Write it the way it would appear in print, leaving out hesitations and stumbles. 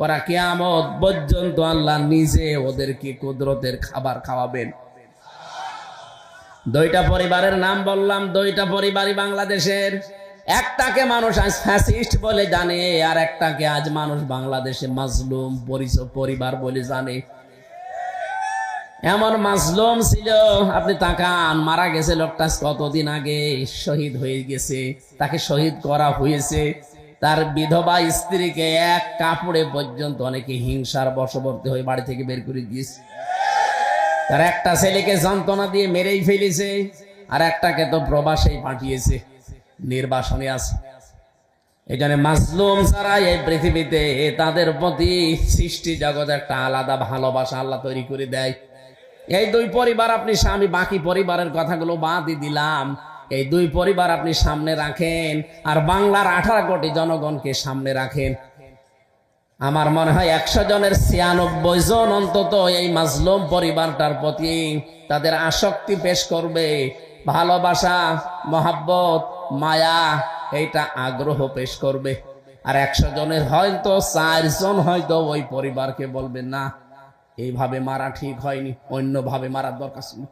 ওরা কিয়ামত পর্যন্ত আল্লাহ নিজে ওদেরকে কুদরতের খাবার খাওয়াবেন। দুইটা পরিবারের নাম বললাম, দুইটা পরিবারই বাংলাদেশের। একটাকে মানুষ আজ ফ্যাসিস্ট বলে জানে, আর একটাকে আজ মানুষ বাংলাদেশে মাজলুম পরিবার বলে জানে। এমন মাজলুম ছিল, আপনি তাকান, মারা গেছে লোকটা কতদিন আগে, শহীদ হয়ে গেছে, তাকে শহীদ করা হয়েছে। তার বিধবা স্ত্রীকে এক কাপড়ে পর্যন্ত অনেকে হিংসার বশবর্তী হয়ে বাড়ি থেকে বের করে দিয়েছে। তার একটা ছেলেকে যন্ত্রণা দিয়ে মেরেই ফেলেছে, আর একটাকে তো প্রবাসেই পাঠিয়েছে, নির্বাসনে আছে। এই জন্য মাজলুম যারা এই পৃথিবীতে, তাদের প্রতি সৃষ্টি জগৎ একটা আলাদা ভালোবাসা আল্লাহ তৈরি করে দেয়। এই দুই পরিবার আপনি স্বামী, বাকি পরিবারের কথাগুলো বাদই দিলাম, এই দুই পরিবার আপনি সামনে রাখেন, আর বাংলার 18 কোটি জনগণকে সামনে রাখেন। আমার মনে হয় 100 জনের 96 জন অন্তত এই মাজলুম পরিবারটার প্রতি তাদের আসক্তি পেশ করবে, ভালোবাসা, মহাব্বত, মায়া, এইটা আগ্রহ পেশ করবে। আর 100 জনের হয়তো 4 জন হয়তো ওই পরিবারকে বলবে, না, এইভাবে মারা ঠিক হয়নি, অন্যভাবে মারার দরকার ছিল।